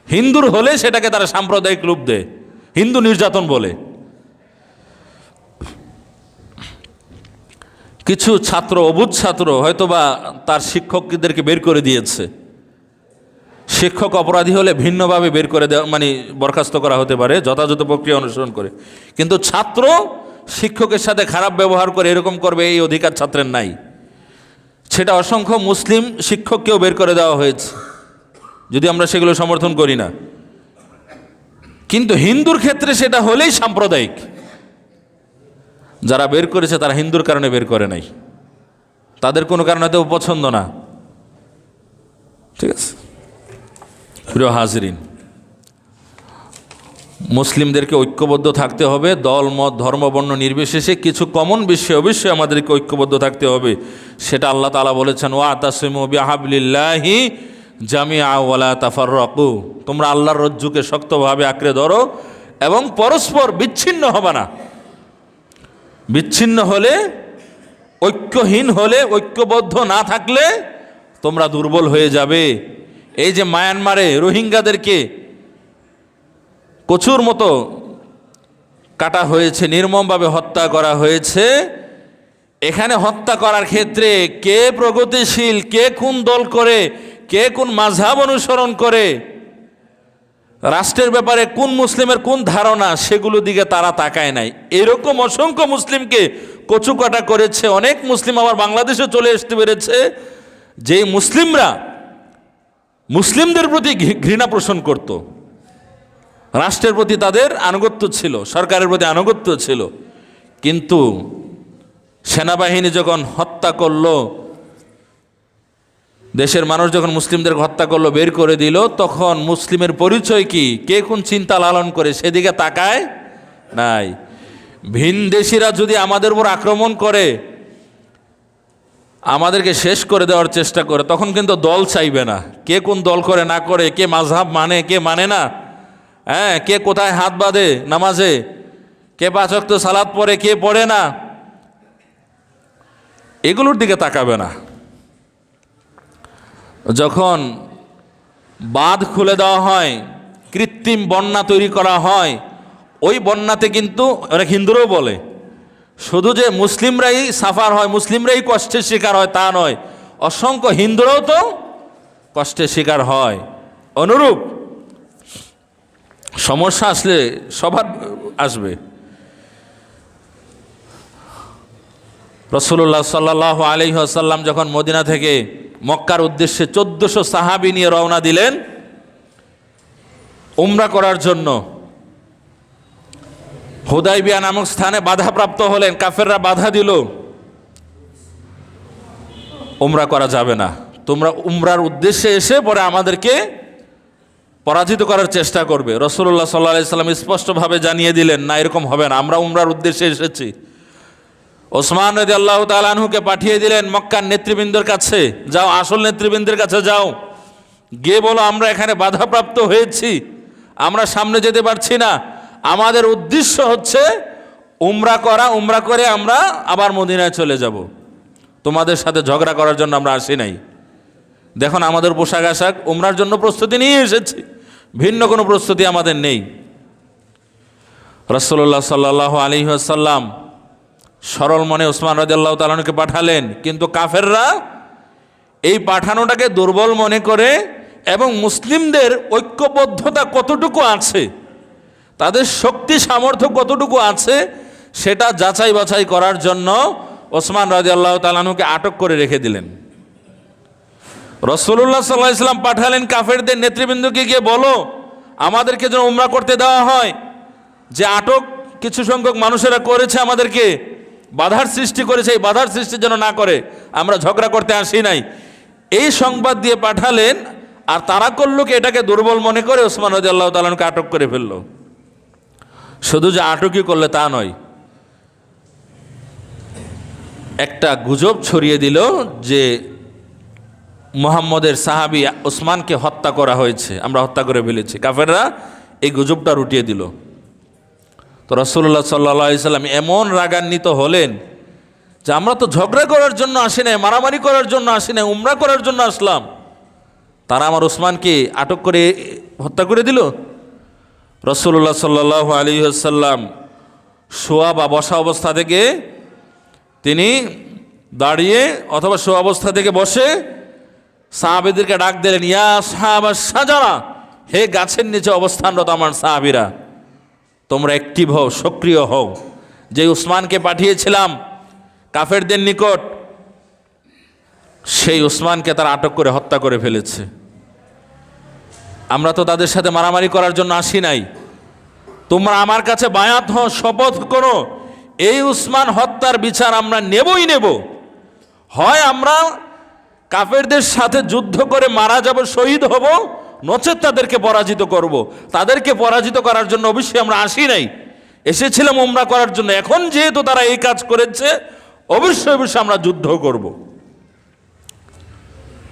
Speaker 1: হিন্দুর হলে সেটাকে তারা সাম্প্রদায়িক রূপ দেয়, হিন্দু নির্যাতন বলে। কিছু ছাত্র, অবুঝ ছাত্র হয়তোবা তার শিক্ষকদেরকে বের করে দিয়েছে। শিক্ষক অপরাধী হলে ভিন্নভাবে বের করে দেওয়া, বরখাস্ত করা হতে পারে যথাযথ প্রক্রিয়া অনুসরণ করে। কিন্তু ছাত্র শিক্ষকের সাথে খারাপ ব্যবহার করে এরকম করবে, এই অধিকার ছাত্রের নাই। সেটা অসংখ্য মুসলিম শিক্ষককেও বের করে দেওয়া হয়েছে, যদি আমরা সেগুলো সমর্থন করি না। কিন্তু হিন্দুর ক্ষেত্রে সেটা হলেই সাম্প্রদায়িক। যারা বের করেছে তারা হিন্দুর কারণে বের করে নাই, তাদের কোনো কারণে তো পছন্দ না। ঠিক আছে প্রিয় হাজরিন, মুসলিমদেরকে ঐক্যবদ্ধ থাকতে হবে, দল মত ধর্ম বর্ণ নির্বিশেষে। কিছু কমন বিষয়ে অবশ্যই আমাদেরকে ঐক্যবদ্ধ থাকতে হবে। সেটা আল্লাহ তাআলা বলেছেন, ওয়াতাসিমু বিহাবলিল্লাহি জামিআ ওয়ালা তাফাররাকু, তোমরা আল্লাহর রজ্জুকে শক্তভাবে আঁকড়ে ধরো এবং পরস্পর বিচ্ছিন্ন হবে না। বিচ্ছিন্ন হলে, ঐক্যহীন হলে, ঐক্যবদ্ধ না থাকলে তোমরা দুর্বল হয়ে যাবে। এই যে মায়ানমারে রোহিঙ্গাদেরকে কচুর মতো কাটা হয়েছে, নির্মমভাবে হত্যা করা হয়েছে, এখানে হত্যা করার ক্ষেত্রে কে প্রগতিশীল, কে কোন দল করে, কে কোন মাযহাব অনুসরণ করে, রাষ্ট্রের ব্যাপারে কোন মুসলিমের কোন ধারণা, সেগুলো দিকে তারা তাকায় নাই। এরকম অসংখ্য মুসলিমকে কচু কাটা করেছে। অনেক মুসলিম আবার বাংলাদেশে চলে আসতে পেরেছে, যেই মুসলিমরা মুসলিমদের প্রতি ঘৃণা পোষণ করত, রাষ্ট্রের প্রতি তাদের আনুগত্য ছিল, সরকারের প্রতি আনুগত্য ছিল। কিন্তু সেনাবাহিনী যখন হত্যা করলো, দেশের মানুষ যখন মুসলিমদের হত্যা করলো, বের করে দিল, তখন মুসলিমের পরিচয় কি, কে কোন চিন্তা লালন করে, সেদিকে তাকায় নাই। ভিনদেশীরা যদি আমাদের উপর আক্রমণ করে, আমাদেরকে শেষ করে দেওয়ার চেষ্টা করে, তখন কিন্তু দল চাইবে না, কে কোন দল করে না করে, কে মাযহাব মানে কে মানে না, হ্যাঁ, কে কোথায় হাত বাঁধে নামাজে, কে 5 ওয়াক্ত সালাত পড়ে, কে পড়ে না, এগুলোর দিকে তাকাবে না। যখন বাঁধ খুলে দেওয়া হয়, কৃত্রিম বন্যা তৈরি করা হয়, ওই বন্যাতে কিন্তু অনেক হিন্দুরাও বলে শুধু যে মুসলিমরাই সাফার হয়, মুসলিমরাই কষ্টের শিকার হয় তা নয়, অসংখ্য হিন্দুরাও তো কষ্টের শিকার হয়। অনুরূপ সমস্যা আসলে সবার আসবে। রাসূলুল্লাহ সাল্লাল্লাহু আলাইহি ওয়াসাল্লাম যখন মদিনা থেকে মক্কার উদ্দেশ্যে 1400 সাহাবী নিয়ে রওনা দিলেন উমরা করার জন্য, হুদাইবিয়া নামক স্থানে বাধাপ্রাপ্ত হলেন, কাফেররা বাধা দিল, উমরা করা যাবে না, তোমরা উমরার উদ্দেশ্যে এসে পরে আমাদেরকে পরাজিত করার চেষ্টা করবে। রাসূলুল্লাহ সাল্লাল্লাহু আলাইহি ওয়াসাল্লাম স্পষ্টভাবে জানিয়ে দিলেন, না, এরকম হবে না, আমরা উমরার উদ্দেশ্যে এসেছি। ওসমান রাদিয়াল্লাহু তাআলা আনহুকে পাঠিয়ে দিলেন মক্কার নেতৃবৃন্দের কাছে, যাও, আসল নেতৃবৃন্দের কাছে যাও, গিয়ে বলো আমরা এখানে বাধাপ্রাপ্ত হয়েছি, আমরা সামনে যেতে পারছি না, আমাদের উদ্দেশ্য হচ্ছে উমরা করা, উমরা করে আমরা আবার মদিনায় চলে যাব, তোমাদের সাথে ঝগড়া করার জন্য আমরা আসি নাই। দেখুন আমাদের পোশাক আশাক, উমরার জন্য প্রস্তুতি নিয়ে এসেছি, ভিন্ন কোনো প্রস্তুতি আমাদের নেই। রাসূলুল্লাহ সাল্লাল্লাহু আলাইহি ওয়াসাল্লাম সরল মনে ওসমান রাদিয়াল্লাহু তাআলা আনহুকে পাঠালেন, কিন্তু কাফেররা এই পাঠানোটাকে দুর্বল মনে করে এবং মুসলিমদের ঐক্যবদ্ধতা কতটুকু আছে, তাদের শক্তি সামর্থ্য কতটুকু আছে, সেটা যাচাই বাছাই করার জন্য ওসমান রাদিয়াল্লাহু তাআলা আনহুকে আটক করে রেখে দিলেন। রাসূলুল্লাহ সাল্লাল্লাহু আলাইহি ওয়াসাল্লাম পাঠালেন কাফেরদের নেতৃবৃন্দকে, গিয়ে বলো আমাদেরকে যেন উমরা করতে দেওয়া হয়, যে আটক কিছু সংখ্যক মানুষেরা করেছে, আমাদেরকে বাধার সৃষ্টি করেছে, এই বাধার সৃষ্টি যেন না করে, আমরা ঝগড়া করতে আসি নাই, এই সংবাদ দিয়ে পাঠালেন। আর তারা করলো কি, এটাকে দুর্বল মনে করে ওসমান রাদিয়াল্লাহু তাআলা আনহুকে আটক করে ফেললো। শুধু যে আটকই করলে তা নয়, একটা গুজব ছড়িয়ে দিল যে মুহাম্মদের সাহাবী ওসমানকে হত্যা করা হয়েছে, আমরা হত্যা করে ফেলেছি। কাফেররা এই গুজবটা রটিয়ে দিল। তো রাসূলুল্লাহ সাল্লাল্লাহু আলাইহি সাল্লাম এমন রাগান্বিত হলেন যে আমরা তো ঝগড়া করার জন্য আসি নাই, মারামারি করার জন্য আসি নাই, উমরা করার জন্য আসলাম, তারা আমার ওসমানকে আটক করে হত্যা করে দিল। রাসূলুল্লাহ সাল্লাল্লাহু আলাইহি ওয়াসাল্লাম শোয়া বা বসা অবস্থা থেকে তিনি দাঁড়িয়ে অথবা শোয়া অবস্থা থেকে বসে সাহাবীদেরকে ডাক দিলেন, ইয়া আসহাবাস শাজারা, হে গাছের নিচে অবস্থানরত আমার সাহাবীরা, তোমরা অ্যাক্টিভ হও, সক্রিয় হও। যে উসমানকে পাঠিয়েছিলাম কাফেরদের নিকট, সেই উসমানকে তারা আটক করে হত্যা করে ফেলেছে। আমরা তো তাদের সাথে মারামারি করার জন্য আসি নাই, তোমরা আমার কাছে বায়াত হও, শপথ করো, এই উসমান হত্যার বিচার আমরা নেবই নেব। হয় আমরা কাফেরদের সাথে যুদ্ধ করে মারা যাব, শহীদ হব, নচেত তাদেরকে পরাজিত করব। তাদেরকে পরাজিত করার জন্য অবশ্যই আমরা আসি নাই, এসেছিলাম উমরা করার জন্য। এখন যেহেতু তারা এই কাজ করেছে, অবশ্যই অবশ্যই আমরা যুদ্ধ করব।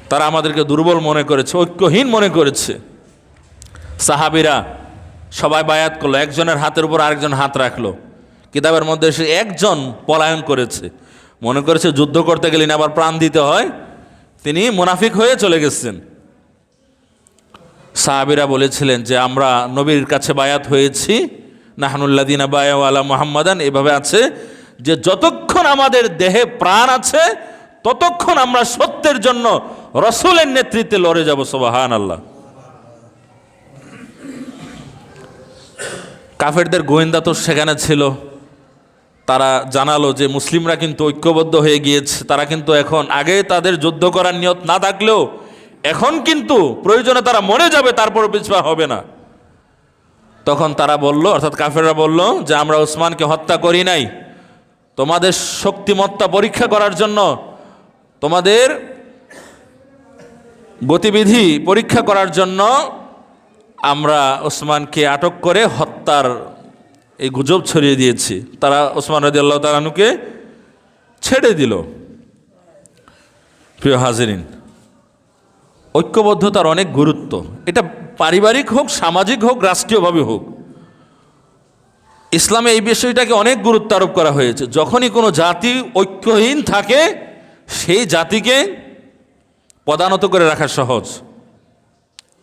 Speaker 1: তারা আমাদেরকে দুর্বল মনে করেছে, ঐক্যহীন মনে করেছে। সাহাবীরা সবাই বায়াত করলো, একজনের হাতের উপর আরেকজন হাত রাখলো। কিতাবের মধ্যে সে একজন পলায়ন করেছে, মনে করেছে যুদ্ধ করতে গেলে না আবার প্রাণ দিতে হয়, তিনি মুনাফিক হয়ে চলে গেছেন। সাহাবীরা বলেছিলেন যে আমরা নবীর কাছে বায়াত হয়েছি, নাহনুল্লাযিনা বায়াউ আলা মুহাম্মাদান, এভাবে আছে যে যতক্ষণ আমাদের দেহে প্রাণ আছে ততক্ষণ আমরা সত্যের জন্য রাসূলের নেতৃত্বে লড়ে যাব। সুবহানাল্লাহ। কাফেরদের গোয়েন্দা তো সেখানে ছিল, তারা জানালো যে মুসলিমরা কিন্তু ঐক্যবদ্ধ হয়ে গিয়েছে, তারা কিন্তু এখন, আগে তাদের যুদ্ধ করার নিয়ত না থাকলেও এখন কিন্তু প্রয়োজনে তারা মরে যাবে, তারপর পিছপা হবে না। তখন তারা বলল, অর্থাৎ কাফেররা বলল যে আমরা ওসমানকে হত্যা করি নাই, তোমাদের শক্তিমত্তা পরীক্ষা করার জন্য, তোমাদের গতিবিধি পরীক্ষা করার জন্য আমরা ওসমানকে আটক করে হত্যার এই গুজব ছড়িয়ে দিয়েছি। তারা ওসমান রাদিয়াল্লাহু তাআলা আনহুকে ছেড়ে দিল। প্রিয় হাজিরিন, ঐক্যবদ্ধতার অনেক গুরুত্ব, এটা পারিবারিক হোক, সামাজিক হোক, রাষ্ট্রীয়ভাবে হোক। ইসলামে এই বিষয়টাকে অনেক গুরুত্ব আরোপ করা হয়েছে। যখনই কোনো জাতি ঐক্যহীন থাকে, সেই জাতিকে পদানত করে রাখা সহজ,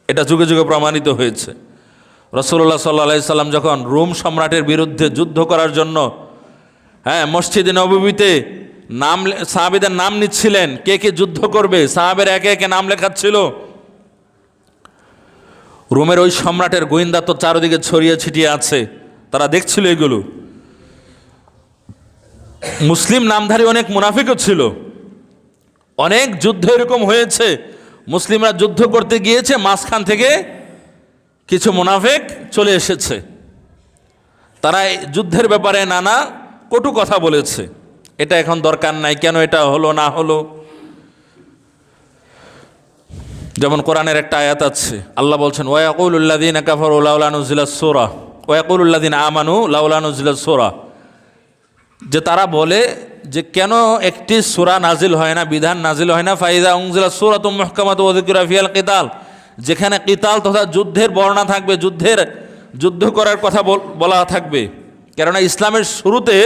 Speaker 1: এটা যুগে যুগে প্রমাণিত হয়েছে। রাসূলুল্লাহ সাল্লাল্লাহু আলাইহি সাল্লাম যখন রোম সম্রাটের বিরুদ্ধে যুদ্ধ করার জন্য মসজিদে নববীতে সাহাবীদের নাম নিচ্ছিলেন, কে কে যুদ্ধ করবে, সাহাবের একে একে নাম লেখাচ্ছিল। রোমের ওই সম্রাটের গোয়েন্দা তো চারদিকে ছড়িয়ে ছিটিয়ে আছে, তারা দেখছিল এগুলো। মুসলিম নামধারী অনেক মুনাফিকও ছিল। অনেক যুদ্ধ এরকম হয়েছে, মুসলিমরা যুদ্ধ করতে গিয়েছে, মাঝখান থেকে কিছু মুনাফিক চলে এসেছে, তারা যুদ্ধের ব্যাপারে নানা কটু কথা বলেছে, এটা এখন দরকার নাই, কেন এটা হলো না হলো। যেমন কোরআনের একটা আয়াত আছে, আল্লাহ বলছেন ওয়ায়াকুলুল্লাযীনা কাফারু লাউলা নুজিলাস সূরা ওয়ায়াকুলুল্লাযীনা আমানু লাউলা নুজিলাস সূরা, যে তারা বলে যে কেন একটি সূরা নাজিল হয় না, বিধান নাজিল হয় না, ফাইযা উনজিলাস সূরাতুম মুহকামাতুন ওয়া যিকরা ফিহাল কিতাল, যেখানে কিতাল তথা যুদ্ধের বর্ণনা থাকবে, যুদ্ধ করার কথা বলা থাকবে। কেননা ইসলামের শুরুতে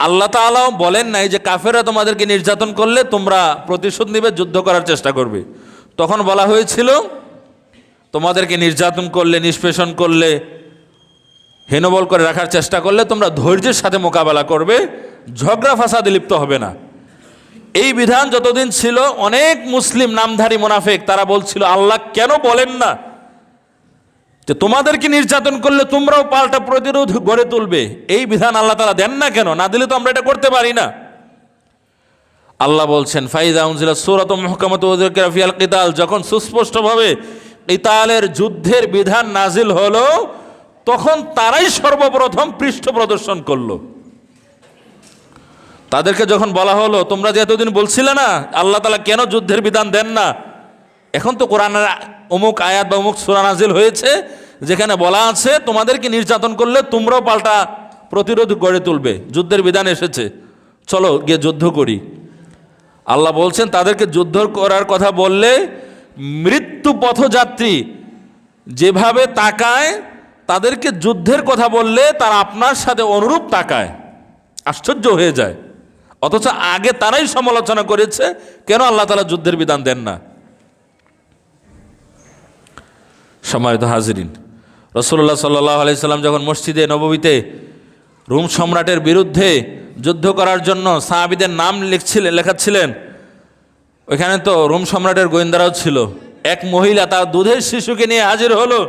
Speaker 1: আল্লাহ তাআলাও বলেন নাই যে কাফেররা তোমাদেরকে নির্যাতন করলে তোমরা প্রতিশোধ নিবে, যুদ্ধ করার চেষ্টা করবে। তখন বলা হয়েছিল তোমাদেরকে নির্যাতন করলে, নিষ্পেষণ করলে, হেনবল করে রাখার চেষ্টা করলে তোমরা ধৈর্যের সাথে মোকাবেলা করবে, ঝগড়া ফাসাদে লিপ্ত হবে না। এই বিধান যতদিন ছিল, অনেক মুসলিম নামধারী মুনাফিক তারা বলছিল আল্লাহ কেন বলেন না যে তোমাদেরকে নির্যাতন করলে তোমরাও পাল্টা প্রতিরোধ গড়ে তুলবে, এই বিধান আল্লাহ তাআলা দেন না কেন, না দিলে তো আমরা এটা করতে পারি না। আল্লাহ বলছেন ফাইযা উনজিলাস সূরাতুম মুহকামাতুন ওয়া যিকরা ফিহাল কিতাল, যখন সুস্পষ্টভাবে কিতালের যুদ্ধের বিধান নাজিল হলো, তখন তারাই সর্বপ্রথম পৃষ্ঠ প্রদর্শন করলো। তাদেরকে যখন বলা হলো, তোমরা যে এতদিন বলছিলে না আল্লাহ তাআলা কেন যুদ্ধের বিধান দেন না, এখন তো কোরআনের অমুক আয়াত বা অমুক সূরা নাজিল হয়েছে যেখানে বলা আছে তোমাদেরকে নির্যাতন করলে তোমরাও পাল্টা প্রতিরোধ গড়ে তুলবে, যুদ্ধের বিধান এসেছে, চলো গিয়ে যুদ্ধ করি। আল্লাহ বলছেন তাদেরকে যুদ্ধ করার কথা বললে মৃত্যু পথযাত্রী যেভাবে তাকায়, তাদেরকে যুদ্ধের কথা বললে তারা আপনার সাথে অনুরূপ তাকায়, আশ্চর্য হয়ে যায়। অথচ আগে তারাই সমালোচনা করেছে কেন আল্লাহ তাআলা যুদ্ধের বিধান দেন না। সম্মানিত হাজিরিন, রাসূলুল্লাহ সাল্লাল্লাহু আলাইহি সাল্লাম যখন মসজিদে নববীতে রোম সম্রাটের বিরুদ্ধে যুদ্ধ করার জন্য সাহাবীদের নাম লেখাচ্ছিলেন, ওইখানে তো রোম সম্রাটের গোয়েন্দারাও ছিল। এক মহিলা তার দুধের শিশুকে নিয়ে হাজির হলো,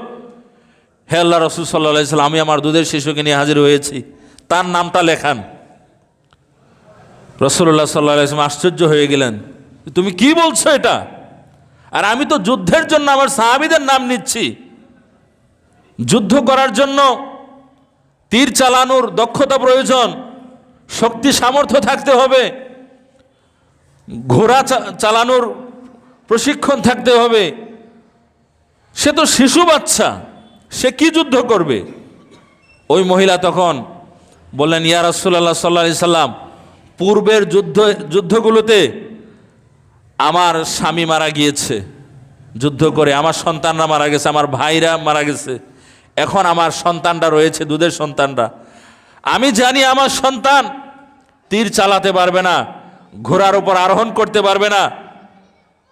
Speaker 1: হে আল্লাহ রাসূল সাল্লাল্লাহু আলাইহি সাল্লাম, আমি আমার দুধের শিশুকে নিয়ে হাজির হয়েছি, তার নামটা লেখান। রাসূলুল্লাহ সাল্লাল্লাহু আলাইহি সাল্লাম আশ্চর্য হয়ে গেলেন, তুমি কি বলছো এটা? আর আমি তো যুদ্ধের জন্য আমার সাহাবীদের নাম নিচ্ছি। যুদ্ধ করার জন্য তীর চালানোর দক্ষতা প্রয়োজন, শক্তি সামর্থ্য থাকতে হবে, ঘোড়া চালানোর প্রশিক্ষণ থাকতে হবে। সে তো শিশু বাচ্চা, সে কি যুদ্ধ করবে? ওই মহিলা তখন বললেন, ইয়া রাসূলুল্লাহ সাল্লাল্লাহু আলাইহি সাল্লাম, পূর্বের যুদ্ধগুলোতে আমার স্বামী মারা গিয়েছে যুদ্ধ করে, আমার সন্তানরা মারা গেছে, আমার ভাইরা মারা গেছে, এখন আমার সন্তানরা রয়েছে, দুধের সন্তানরা। আমি জানি আমার সন্তান তীর চালাতে পারবে না, ঘোড়ার উপর আরোহণ করতে পারবে না,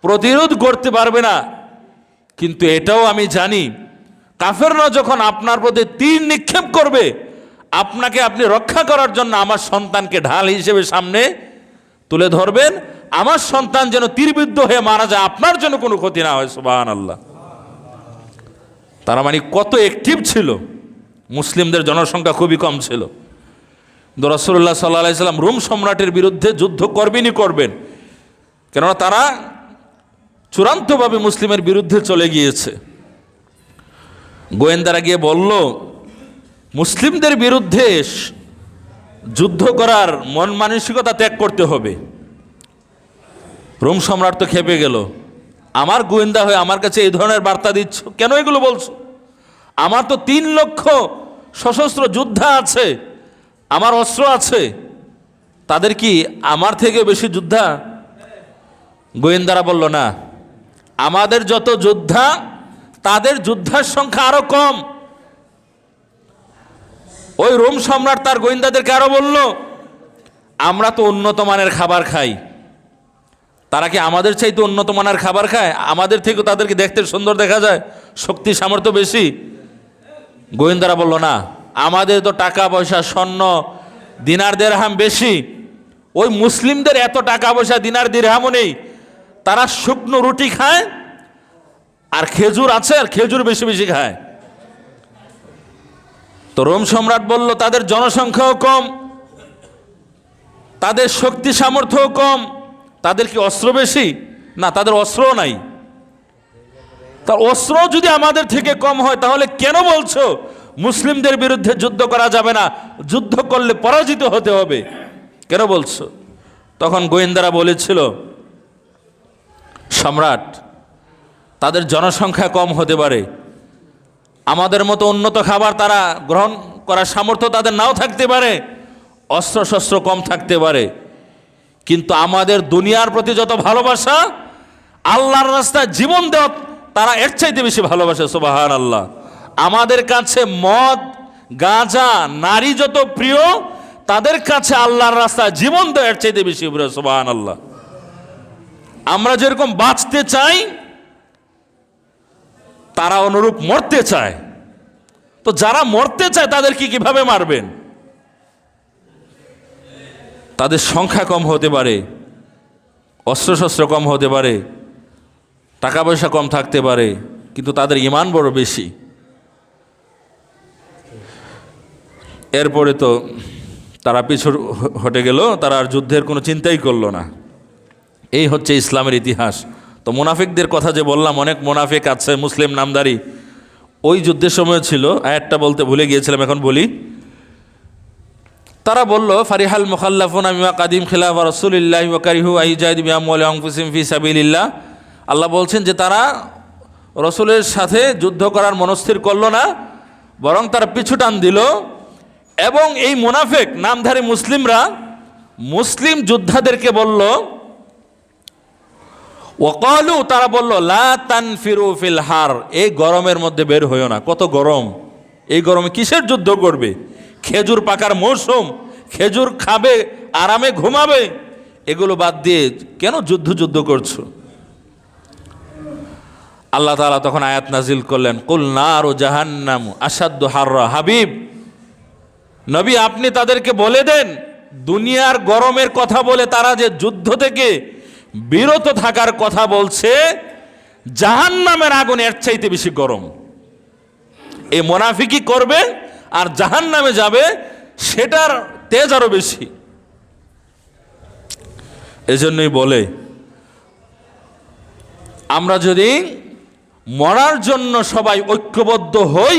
Speaker 1: প্রতিরোধ করতে পারবে না, কিন্তু এটাও আমি জানি কাফেররা যখন আপনার প্রতি তীর নিক্ষেপ করবে, আপনাকে আপনি রক্ষা করার জন্য আমার সন্তানকে ঢাল হিসেবে সামনে তুলে ধরবেন, আমার সন্তান যেন তীরবিদ্ধ হয়ে মারা যায়, আপনার জন্য কোনো ক্ষতি না হয়। সুবহানাল্লাহ। তারা মানে কত অ্যাক্টিভ ছিল। মুসলিমদের জনসংখ্যা খুবই কম ছিল, কিন্তু রাসূলুল্লাহ সাল্লাল্লাহু আলাইহি সাল্লাম রোম সম্রাটের বিরুদ্ধে যুদ্ধ করবেনই করবেন, কেননা তারা চূড়ান্তভাবে মুসলিমের বিরুদ্ধে চলে গিয়েছে। গোয়েন্দারা গিয়ে বলল, মুসলিমদের বিরুদ্ধে যুদ্ধ করার মন মানসিকতা ত্যাগ করতে হবে। রোম সম্রাট তো খেপে গেল, আমার গোয়েন্দা হয়ে আমার কাছে এই ধরনের বার্তা দিচ্ছ, কেন এগুলো বলছো? আমার তো 3 লক্ষ সশস্ত্র যোদ্ধা আছে, আমার অস্ত্র আছে, তাদের কি আমার থেকে বেশি যোদ্ধা? গোয়েন্দারা বলল, না, আমাদের যত যোদ্ধা তাদের যোদ্ধার সংখ্যা আরো কম। ওই রোম সম্রাট তার গোয়েন্দাদেরকে আরো বলল, আমরা তো উন্নত মানের খাবার খাই, তারা কি আমাদের চাইতে উন্নত মানের খাবার খায়? আমাদের থেকে তাদেরকে দেখতে সুন্দর দেখা যায়, শক্তি সামর্থ্য বেশি। গোয়েন্দারা বলল, না, আমাদের তো টাকা পয়সা স্বর্ণ দিনার দিরহাম বেশি, ওই মুসলিমদের এত টাকা পয়সা দিনার দিরহামও নেই, তারা শুকনো রুটি খায় আর খেজুর আছে, আর খেজুর বেশি বেশি খায়। তো রোম সম্রাট বলল, তাদের জনসংখ্যাও কম, তাদের শক্তি সামর্থ্যও কম, তাদের কি অস্ত্র বেশি? না, তাদের অস্ত্রও নাই। তার অস্ত্র যদি আমাদের থেকে কম হয়, তাহলে কেন বলছো মুসলিমদের বিরুদ্ধে যুদ্ধ করা যাবে না, যুদ্ধ করলে পরাজিত হতে হবে, কেন বলছো? তখন গোয়েন্দারা বলেছিল, সম্রাট, তাদের জনসংখ্যা কম হতে পারে, আমাদের মতো উন্নত খাবার তারা গ্রহণ করার সামর্থ্য তাদের নাও থাকতে পারে, অস্ত্রশস্ত্র কম থাকতে পারে, কিন্তু আমাদের দুনিয়ার প্রতি যত ভালোবাসা, আল্লাহর রাস্তায় জীবন দেওয়া তারা এর চাইতে বেশি ভালোবাসে। সুবহানাল্লাহ। আমাদের কাছে মদ, গাঁজা, নারী যত প্রিয়, তাদের কাছে আল্লাহর রাস্তায় জীবন দেওয়া এর চাইতে বেশি প্রিয়। সুবহানাল্লাহ। আমরা যেরকম বাঁচতে চাই, তারা অনুরূপ মরতে চায়। তো যারা মরতে চায় তাদেরকে কিভাবে মারবেন? তাদের সংখ্যা কম হতে পারে, অস্ত্রশস্ত্র কম হতে পারে, টাকা পয়সা কম থাকতে পারে, কিন্তু তাদের ঈমান বড় বেশি। এরপরে তো তারা পিছু হটে গেল, তারা আর যুদ্ধের কোনো চিন্তাই করলো না। এই হচ্ছে ইসলামের ইতিহাস। তো মুনাফিকদের কথা যে বললাম, অনেক মুনাফিক আছে মুসলিম নামধারী, ওই যুদ্ধের সময় ছিল, আয়াতটা বলতে ভুলে গিয়েছিলাম, এখন বলি। তারা বলল, ফারিহাল মুখাল্লাফুনা মিমা কাদিম খিলাফা রাসূলিল্লাহি ওয়া কারিহু আইজাহিদু বিআমওয়ালিহিম ওয়া আনফুসিহিম ফি সাবিলিল্লাহ। আল্লাহ বলছেন যে তারা রসুলের সাথে যুদ্ধ করার মনস্থির করল না, বরং তারা পিছু টান দিল। এবং এই মুনাফিক নামধারী মুসলিমরা মুসলিম যোদ্ধাদেরকে বলল, ওয়াকালু, তারা বলল, লা তানফিরু ফিল হার, এই গরমের মধ্যে বের হইও না। কত গরম! এই গরমে কিসের যুদ্ধ করবে? খেজুর পাকার মৌসুম, খেজুর খাবে, আরামে ঘুমাবে, এগুলো বাদ দিয়ে কেন যুদ্ধ করছো? আল্লাহ তাআলা তখন আয়াত নাজিল করলেন, কুল নারু জাহান্নাম আসাদ্দু হাররা। হাবিব নবী, আপনি তাদেরকে বলে দেন, দুনিয়ার গরমের কথা বলে তারা যে যুদ্ধ থেকে বিরত থাকার কথা বলছে, জাহান্নামের আগুন এর চাইতে বেশি গরম। এই মুনাফিকি করবে আর জাহান্নামে যাবে, সেটার তেজ আরো বেশি। এজন্যই বলে, আমরা যদি মরার জন্য সবাই ঐক্যবদ্ধ হই,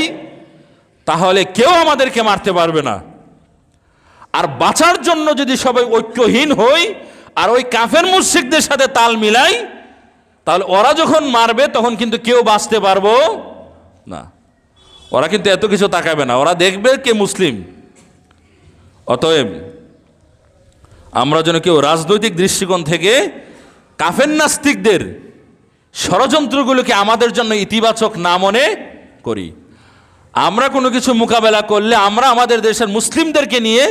Speaker 1: তাহলে কেউ আমাদেরকে মারতে পারবে না। আর বাঁচার জন্য যদি সবাই ঐক্যহীন হই আর ওই কাফের মুশরিকদের সাথে তাল মিলাই, তাহলে ওরা যখন মারবে তখন কিন্তু কেউ বাঁচতে পারবো না। ওরা কিন্তু এত কিছু তাকাবে না, ওরা দেখবে কে মুসলিম। অতএব আমরা যেন কেউ রাজনৈতিক দৃষ্টিকোণ থেকে কাফের নাস্তিকদের ষড়যন্ত্রগুলোকে আমাদের জন্য ইতিবাচক না মনে করি। আমরা কোনো কিছু মোকাবেলা করলে আমরা আমাদের দেশের মুসলিমদেরকে নিয়ে,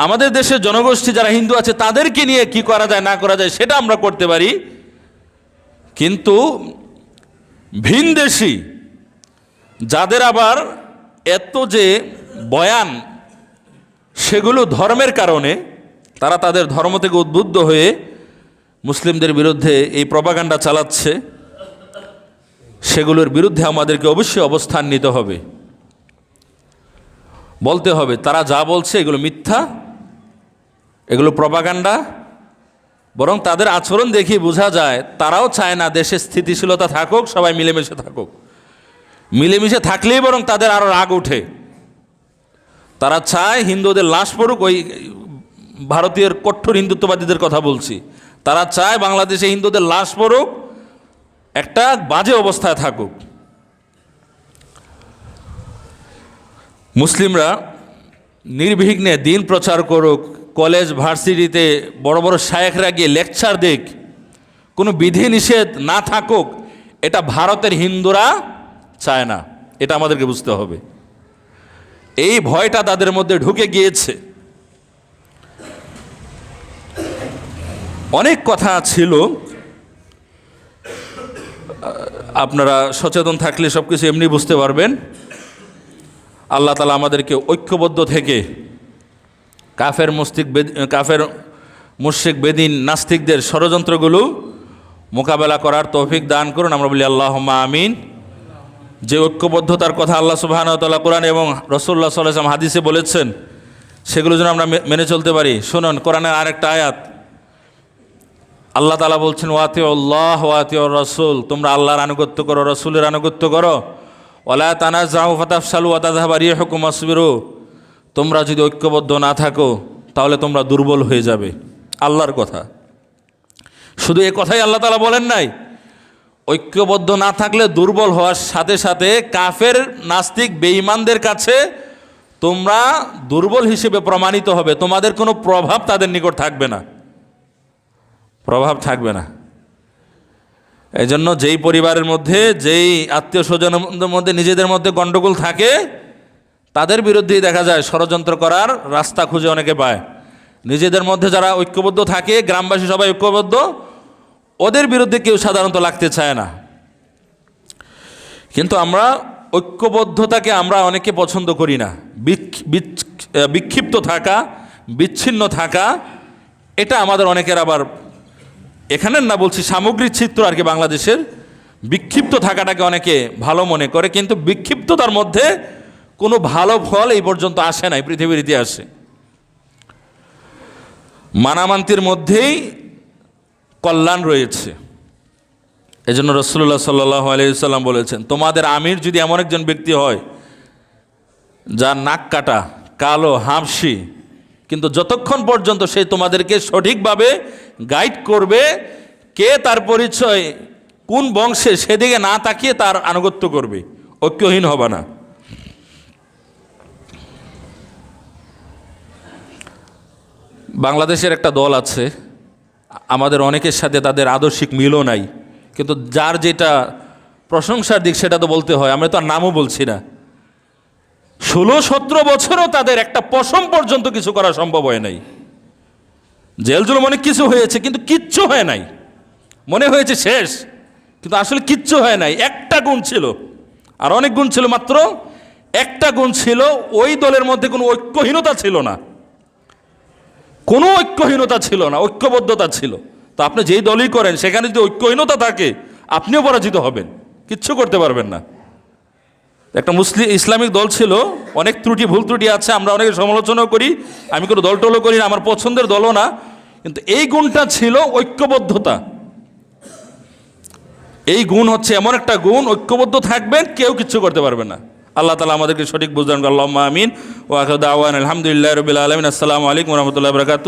Speaker 1: আমাদের দেশের জনগোষ্ঠী যারা হিন্দু আছে তাদেরকে নিয়ে কি করা যায় না করা যায় সেটা আমরা করতে পারি। কিন্তু ভিনদেশী যাদের আবার এত যে বয়ান, সেগুলো ধর্মের কারণে তারা তাদের ধর্ম থেকে উদ্বুদ্ধ হয়ে মুসলিমদের বিরুদ্ধে এই প্রপাগান্ডা চালাচ্ছে, সেগুলোর বিরুদ্ধে আমাদেরকে অবশ্যই অবস্থান নিতে হবে। বলতে হবে তারা যা বলছে এগুলো মিথ্যা, এগুলো প্রপাগান্ডা। বরং তাদের আচরণ দেখে বোঝা যায় তারাও চায় না দেশে স্থিতিশীলতা থাকুক, সবাই মিলেমিশে থাকুক। মিলেমিশে থাকলেই বরং তাদের আরও রাগ ওঠে। তারা চায় হিন্দুদের লাশ পড়ুক, ওই ভারতীয় কঠোর হিন্দুত্ববাদীদের কথা বলছি। তারা চায় বাংলাদেশে হিন্দুদের লাশ পড়ুক, একটা বাজে অবস্থায় থাকুক। মুসলিমরা নির্বিঘ্নে দিন প্রচার করুক, কলেজ ভার্সিটিতে বড় বড় শায়েখরা গিয়ে লেকচার দিক, কোনো বিধি নিষেধ না থাকুক, এটা ভারতের হিন্দুরা চায় না। এটা আমাদেরকে বুঝতে হবে। এই ভয়টা তাদের মধ্যে ঢুকে গিয়েছে। অনেক কথা ছিল, আপনারা সচেতন থাকলে সব কিছু এমনি বুঝতে পারবেন। আল্লাহ তাআলা আমাদেরকে ঐক্যবদ্ধ থেকে কাফের মুশরিক বেদিন নাস্তিকদের ষড়যন্ত্রগুলো মোকাবেলা করার তৌফিক দান করুন। আমরা বলি আল্লাহুম্মা আমিন। যে ঐক্যবদ্ধতার কথা আল্লাহ সুবহানাহু ওয়া তাআলা কোরআন এবং রাসূলুল্লাহ সাল্লাল্লাহু আলাইহি ওয়াসাল্লাম হাদিসে বলেছেন, সেগুলো যেন আমরা মেনে চলতে পারি। শুনুন কোরআনের আরেকটা আয়াত, আল্লাহ তাআলা বলছেন, ওয়াতিউল্লাহ ওয়াতিউর রাসূল, তোমরা আল্লাহর আনুগত্য করো, রাসূলের আনুগত্য করো। ওয়ালা তানাযাউ ফাতাফশালু ওয়া তাযহাবা রিহুকুম ওয়াসবিরু, তোমরা যদি ঐক্যবদ্ধ না থাকো তাহলে তোমরা দুর্বল হয়ে যাবে। আল্লাহর কথা। শুধু এ কথাই আল্লাহ তাআলা বলেন নাই, ঐক্যবদ্ধ না থাকলে দুর্বল হওয়ার সাথে সাথে কাফের নাস্তিক বেঈমানদের কাছে তোমরা দুর্বল হিসেবে প্রমাণিত হবে। তোমাদের কোনো প্রভাব তাদের নিকট থাকবে না, প্রভাব থাকবে না। এই জন্য যেই পরিবারের মধ্যে, যেই আত্মীয় স্বজনের মধ্যে নিজেদের মধ্যে গণ্ডগোল থাকে, তাদের বিরুদ্ধেই দেখা যায় ষড়যন্ত্র করার রাস্তা খুঁজে অনেকে পায়। নিজেদের মধ্যে যারা ঐক্যবদ্ধ থাকে, গ্রামবাসী সবাই ঐক্যবদ্ধ, ওদের বিরুদ্ধে কেউ সাধারণত লাগতে চায় না। কিন্তু আমরা ঐক্যবদ্ধতাকে আমরা অনেকে পছন্দ করি না। বিক্ষিপ্ত থাকা, বিচ্ছিন্ন থাকা, এটা আমাদের অনেকের আবার, এখানের না বলছি, সামগ্রিক চিত্র আর কি বাংলাদেশের। বিক্ষিপ্ত থাকাটাকে অনেকে ভালো মনে করে, কিন্তু বিক্ষিপ্ততার মধ্যে কোনো ভালো ফল এই পর্যন্ত আসে নাই পৃথিবীর ইতিহাসে। মানামান্তির মধ্যেই কল্যাণ রয়েছে। এজন্য রাসূলুল্লাহ সাল্লাল্লাহু আলাইহি ওয়াসাল্লাম বলেছেন, তোমাদের আমির যদি এমন একজন ব্যক্তি হয় যার নাক কাটা, কালো, হাবশি, কিন্তু যতক্ষণ পর্যন্ত সে তোমাদেরকে সঠিকভাবে গাইড করবে, কে তার পরিচয়, কোন বংশে, সেদিকে না তাকিয়ে তার আনুগত্য করবে, ঐক্যহীন হবে না। বাংলাদেশের একটা দল আছে, আমাদের অনেকের সাথে তাদের আদর্শিক মিলও নাই, কিন্তু যার যেটা প্রশংসার দিক সেটা তো বলতে হয়, আমরা তো আর নামও বলছি না। 16-17 বছরও তাদের একটা পশম পর্যন্ত কিছু করা সম্ভব হয় নাই। জেল জুলুম অনেক কিছু হয়েছে, কিন্তু কিচ্ছু হয় নাই। মনে হয়েছে শেষ, কিন্তু আসলে কিচ্ছু হয় নাই। একটা গুণ ছিল, আর অনেক গুণ ছিল, মাত্র একটা গুণ ছিল, ওই দলের মধ্যে কোনো ঐক্যহীনতা ছিল না, কোনো ঐক্যহীনতা ছিল না, ঐক্যবদ্ধতা ছিল। তো আপনি যেই দলই করেন সেখানে যদি ঐক্যহীনতা থাকে, আপনিও পরাজিত হবেন, কিচ্ছু করতে পারবেন না। একটা ইসলামিক দল ছিল, অনেক ত্রুটি, ভুল ত্রুটি আছে, আমরা অনেকে সমালোচনাও করি, আমি কোনো দলটলও করি না, আমার পছন্দের দলও না, কিন্তু এই গুণটা ছিল ঐক্যবদ্ধতা। এই গুণ হচ্ছে এমন একটা গুণ, ঐক্যবদ্ধ থাকবেন, কেউ কিচ্ছু করতে পারবে না। আল্লাহ তাআলা আমাদেরকে সঠিক বুঝদান করুন। আল্লাহুম্মা আমিন। ওয়া আখিরু দাওয়ানা আলহামদুলিল্লাহি রাব্বিল আলামিন। আসসালামু আলাইকুম ওয়া রাহমাতুল্লাহি ওয়া বারাকাতুহু।